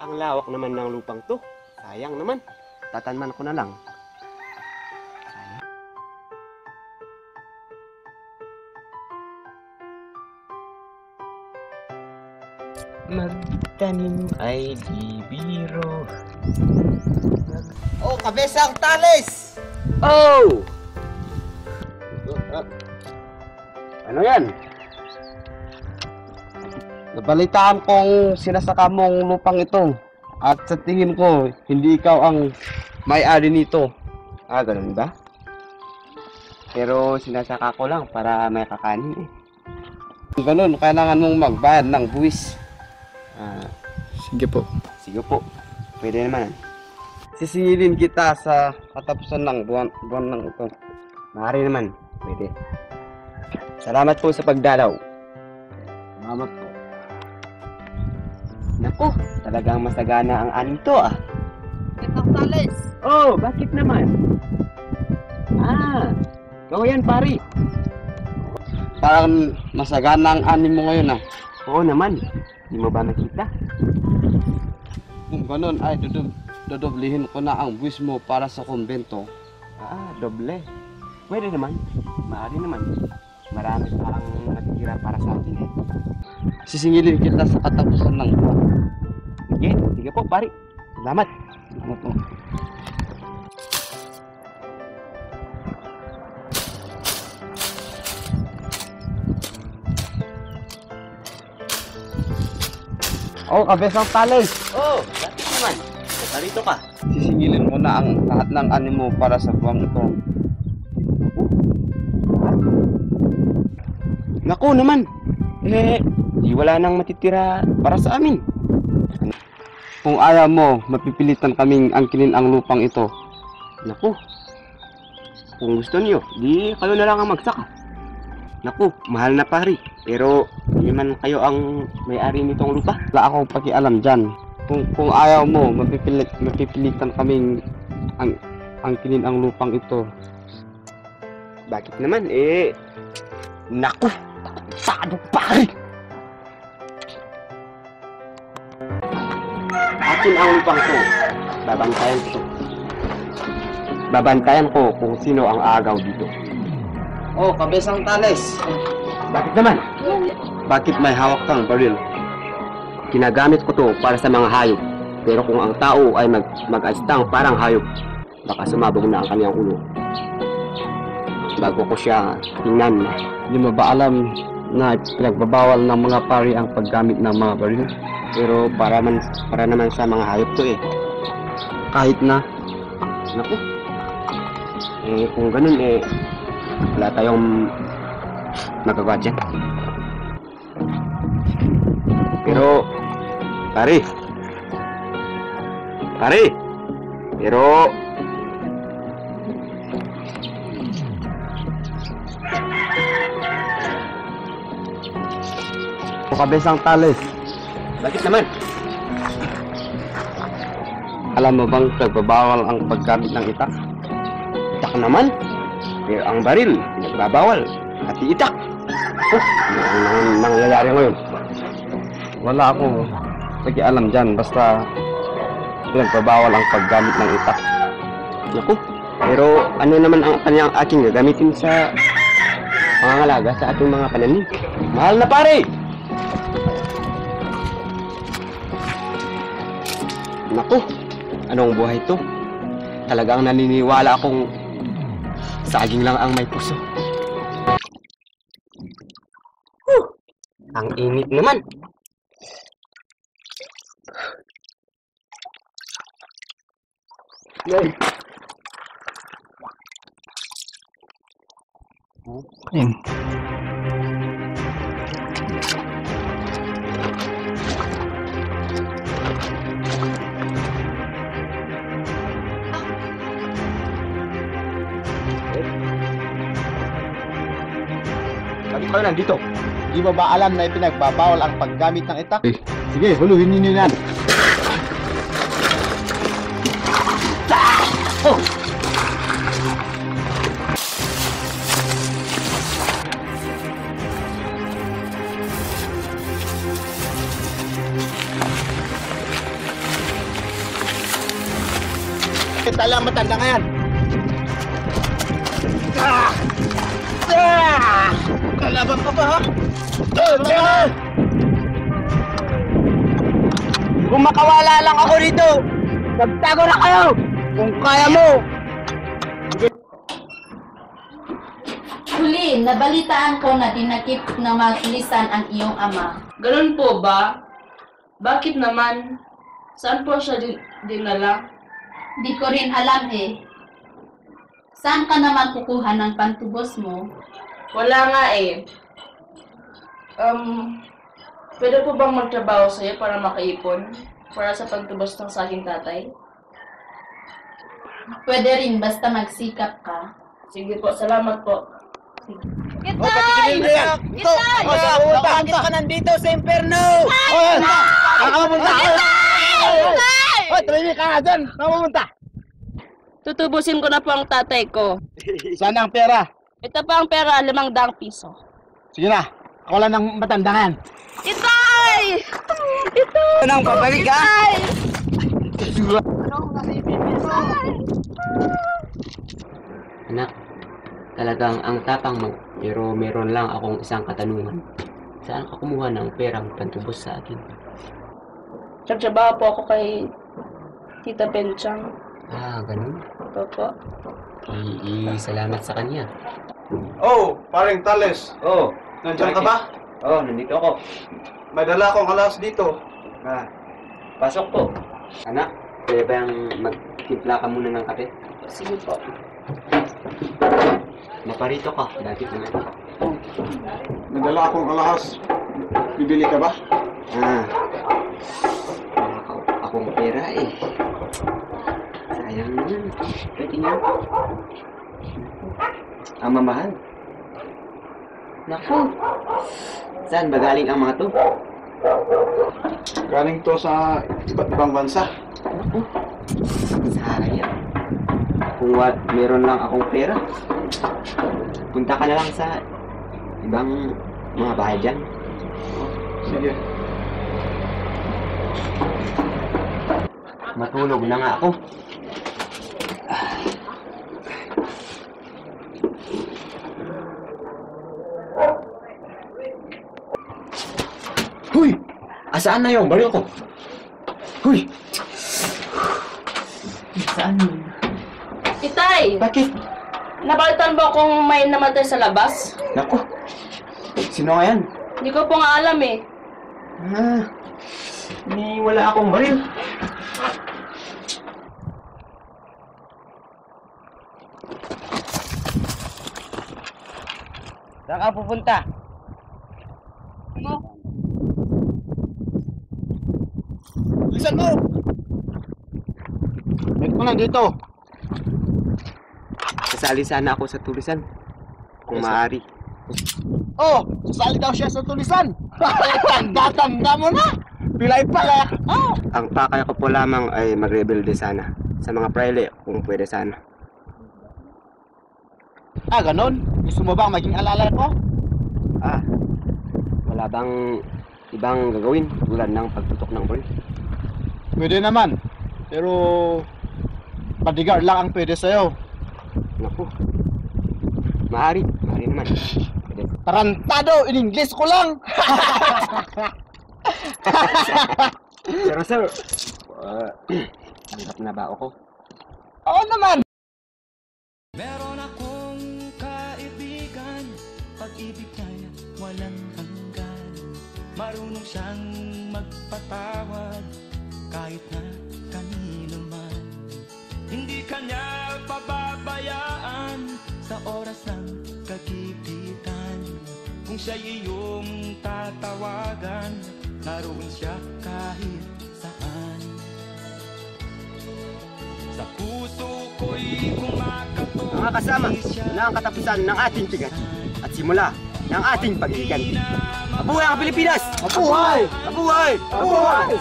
Ang lawak naman ng lupang to. Sayang naman. Tatanman ko na lang. Magtanim ay di biro. Oh, kabesang talis! Oh! Ano yan? Nabalitaan kong sinasaka mong lupang ito. At sa tingin ko, hindi ikaw ang may-ari nito. Ah, ganun ba? Pero sinasaka ko lang para may kakanin eh. Ganun, kailangan mong magbayad ng buwis. Ah, Sige po. sige po. Pwede naman. Sisingilin kita sa katapusan ng buwan ng ito. Maaari naman. Pwede. Salamat po sa pagdalaw. Salamat po. Naku, talagang masagana ang anim to ah. Kabesang talis! Oh, bakit naman? Ah, ikaw yan pari. Parang masagana ang anim mo ngayon ah. Oo naman. Di mo ba nakita? Kung ganun ay dodoblihin ko na ang buwis mo para sa kumbento. Ah, doble. Pwede naman. Maaari naman. Marami pa ang natitira para sa akin eh. Sisingilin kita sa katapusan ng buwan. Sige, sige po pari. Salamat. Salamat po. Oh, kabesang talis! Oh, bakit naman? Narito ka. Sisingilin mo na ang lahat ng anim mo para sa buwang ito. Naku naman. Di wala nang matitira para sa amin. Kung ayaw mo, mapipilitan kaming angkinin ang lupang ito. Naku. Kung gusto niyo, di kayo na lang ang magsaka. Naku, mahal na pari. Pero di man kayo ang may-ari nitong lupa. Wala akong pakialam dyan. Kung ayaw mo, mapipilitan kaming angkinin ang lupang ito. Bakit naman? Naku. Sado pari. Akin ang lupang to. Babantayan ko. Babantayan ko kung sino ang aagaw dito. Oh, kabesang talis! Bakit naman? Bakit may hawak kang baril? Ginagamit ko to para sa mga hayop. Pero kung ang tao ay mag-astang parang hayop, baka sumabog na ang kanyang ulo. Bago ko siya tingnan. Hindi mo ba alam na pinagbabawal ng mga pari ang paggamit ng mga baril? Pero para naman sa mga hayop to eh. Kahit na Naku. Kung ganun wala tayong magagawa dyan. Pero, pare, pero, o kabesang talis, bakit naman? alam mo bang nagbabawal ang paggamit ng itak? Itak naman. Pero ang baril, pinagbabawal. At itak. Ano ang nangyayari ngayon? Wala akong pakialam dyan, basta nagbabawal ang paggamit ng itak. Naku, pero ano naman ang aking gagamitin sa pangangalaga sa ating mga pananim? Mahal na pare! Naku, anong buhay to? Talagang naniniwala akong saging lang ang may puso. Ang init naman. Yay. Bakit kayo nandito? Di mo ba alam na ipinagbabawal ang paggamit ng itak? Sige, huluhin ninyo yan. Oh! Kita lang matanda nga yan. Kalaban ka ba, ha? Kung makawala lang ako dito, magtago na kayo! Kung kaya mo! Huli, nabalitaan ko na dinakip na maglisan ang iyong ama. Ganun po ba? Bakit naman? Saan po siya dinala? Di ko rin alam eh. Saan ka naman kukuha ng pantubos mo? Wala nga eh. Pwede po bang magtrabaho sa'yo para makaipon? Para sa pagtubos ng sa aking tatay? Pwede rin basta magsikap ka. Sige po, salamat po. Itay! Itay! Bakit ka nandito sa imperno? Hoy! Nakapunta ka! Hoy, tumimik ka nga dyan! Nakapunta! Tutubusin ko na po ang tatay ko. Saan ang pera? Ito pa ang pera, 500 piso. Sige na, ako lang ng matandangan. Itay! Nang pabalik ka? Anak, talagang ang tapang mo. Pero meron lang akong isang katanungan. Saan ka kumuha ng perang pantubos sa akin? Nagtrabaho po ako kay Tita Benchang. Ah, ganun. Ito po. Salamat sa kanya. Oh, paring Tales. Oh, Nandiyan ka ba? Oh, nandito ako. May dala akong alas dito. Ah, pasok po. Anak, pwede ba yung magtimpla ka muna ng kape? Sige po. Naparito ka, dati ko na. May dala akong alahas. Bibili ka ba? Ah, wala akong pera eh. Sayang naman. Pwede nga. Ang mamahal. Naku. Saan ba galing ang mga to? Galing to sa iba't ibang bansa. Naku. Sayang. Kung meron lang akong pera, punta ka na lang sa ibang mga bahay dyan. Sige. Matulog na nga ako. Huy! Asaan na yung baril ko? Huy! Saan yun? Itay! Bakit? Nabalitan mo kung may namatay sa labas? Naku! Sino nga yan? Hindi ko po nga alam eh. Ah, wala akong baril. Saan ka pupunta? Bilisan mo! Wait mo lang dito. Sasali sana ako sa tulisan. Kung maaari. Oh, sasali daw siya sa tulisan. Tanda-tanda mo na. Pilay pala. Oh. Ang pakay ko po lamang ay magrebelde sana. Sa mga praile, kung pwede sana. Ah, ganon? Gusto mo bang maging alala ko? Ah, wala bang ibang gagawin tulad ng pagtutok ng baril? Pwede naman. Pero bodyguard lang ang pwede sa'yo. Naku. Maaari naman. Pwede. Tarantado! In English ko lang! Pero sir, hirap na ba ako? Oo naman! Meron akong kaibigan, pag-ibig niya walang hanggan. Marunong siyang magpatawad, kahit na kanino man. Hindi kanya pababayaan sa oras ng kagipitan. Kung siya iyong tatawagan, naroon siya kahit saan. Sa puso ko'y kumakato. Mga kasama, na ang katapusan ng ating tigan at simula ng ating pag-iigan. Mabuhay ang Pilipinas! Mabuhay! Mabuhay! Mabuhay!